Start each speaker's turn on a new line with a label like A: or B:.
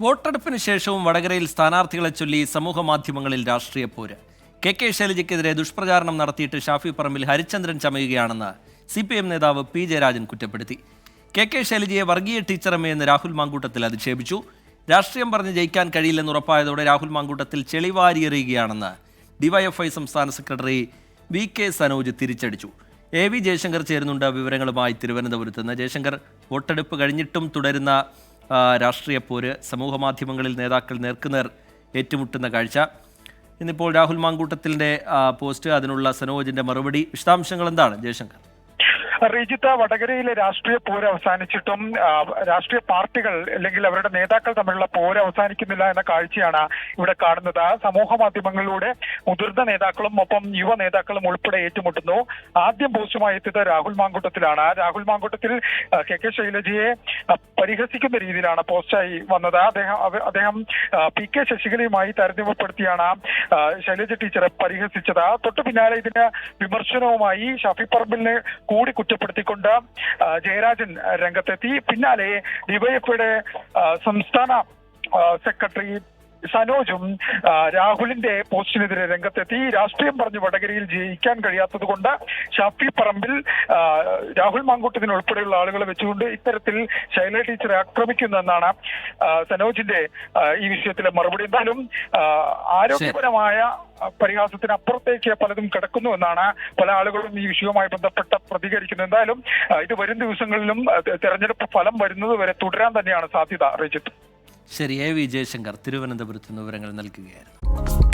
A: വോട്ടെടുപ്പിന് ശേഷവും വടകരയിൽ സ്ഥാനാർത്ഥികളെ ചൊല്ലി സമൂഹ മാധ്യമങ്ങളിൽ രാഷ്ട്രീയ പോര്. കെ ശൈലജയ്ക്കെതിരെ ദുഷ്പ്രചാരണം നടത്തിയിട്ട് ഷാഫി പറമ്പിൽ ഹരിചന്ദ്രൻ ചമയുകയാണെന്ന് CPM നേതാവ് P ജയരാജൻ കുറ്റപ്പെടുത്തി. കെ ശൈലജയെ വർഗീയ ടീച്ചറമ്മയെന്ന് രാഹുൽ മാങ്കൂട്ടത്തിൽ അധിക്ഷേപിച്ചു. രാഷ്ട്രീയം പറഞ്ഞ് ജയിക്കാൻ കഴിയില്ലെന്ന് ഉറപ്പായതോടെ രാഹുൽ മാങ്കൂട്ടത്തിൽ ചെളിവാരിയെറിയുകയാണെന്ന് DYFI സംസ്ഥാന സെക്രട്ടറി VK സനോജ് തിരിച്ചടിച്ചു. AV ജയശങ്കർ ചേരുന്നുണ്ട് വിവരങ്ങളുമായി തിരുവനന്തപുരത്ത് നിന്ന്. ജയശങ്കർ, വോട്ടെടുപ്പ് കഴിഞ്ഞിട്ടും തുടരുന്ന രാഷ്ട്രീയ പോര്, സമൂഹ മാധ്യമങ്ങളിൽ നേതാക്കൾ നേർക്കുനേർ ഏറ്റുമുട്ടുന്ന കാഴ്ച. ഇന്നിപ്പോൾ രാഹുൽ മാങ്കൂട്ടത്തിൻ്റെ പോസ്റ്റ്, അതിനുള്ള സനോജിൻ്റെ മറുപടി, വിശദാംശങ്ങൾ എന്താണ് ജയശങ്കർ?
B: റിജിത്ത്, വടകരയിലെ രാഷ്ട്രീയ പോര് അവസാനിച്ചിട്ടും രാഷ്ട്രീയ പാർട്ടികൾ അല്ലെങ്കിൽ അവരുടെ നേതാക്കൾ തമ്മിലുള്ള പോര് അവസാനിക്കുന്നില്ല എന്ന കാഴ്ചയാണ് ഇവിടെ കാണുന്നത്. സമൂഹ മാധ്യമങ്ങളിലൂടെ മുതിർന്ന നേതാക്കളും ഒപ്പം യുവ നേതാക്കളും ഉൾപ്പെടെ ഏറ്റുമുട്ടുന്നു. ആദ്യം പോസ്റ്റുമായി എത്തിയത് രാഹുൽ മാങ്കൂട്ടത്തിലാണ്. രാഹുൽ മാങ്കൂട്ടത്തിൽ കെ ശൈലജയെ പരിഹസിക്കുന്ന രീതിയിലാണ് പോസ്റ്റായി വന്നത്. അദ്ദേഹം PK ശശികലയുമായി താരതമ്യപ്പെടുത്തിയാണ് ശൈലജ ടീച്ചറെ പരിഹസിച്ചത്. തൊട്ടു പിന്നാലെ ഇതിന് വിമർശനവുമായി ഷാഫി പറമ്പിലിനെ കൂടി കുറ്റപ്പെടുത്തിക്കൊണ്ട് ജയരാജൻ രംഗത്തെത്തി. പിന്നാലെ ഡിവൈഎഫ്ഐയുടെ സംസ്ഥാന സെക്രട്ടറി സനോജും രാഹുലിന്റെ പോസ്റ്റിനെതിരെ രംഗത്തെത്തി. രാഷ്ട്രീയം പറഞ്ഞ് വടകരയിൽ ജയിക്കാൻ കഴിയാത്തത് കൊണ്ട് ഷാഫി പറമ്പിൽ രാഹുൽ മാങ്കൂട്ടത്തിന് ഉൾപ്പെടെയുള്ള ആളുകളെ വെച്ചുകൊണ്ട് ഇത്തരത്തിൽ ശൈലജ ടീച്ചറെ ആക്രമിക്കുന്നെന്നാണ് സനോജിന്റെ ഈ വിഷയത്തിലെ മറുപടി. എന്തായാലും ആരോഗ്യപരമായ പരിഹാസത്തിനപ്പുറത്തേക്ക് പലതും കിടക്കുന്നു എന്നാണ് പല ആളുകളും ഈ വിഷയവുമായി ബന്ധപ്പെട്ട് പ്രതികരിക്കുന്നത്. എന്തായാലും ഇത് വരും ദിവസങ്ങളിലും തെരഞ്ഞെടുപ്പ് ഫലം വരുന്നത് വരെ തുടരാൻ തന്നെയാണ് സാധ്യത. രജിത്ത്,
A: ശരി. AV ജയശങ്കർ തിരുവനന്തപുരത്ത് നിന്ന് വിവരങ്ങൾ നൽകുകയായിരുന്നു.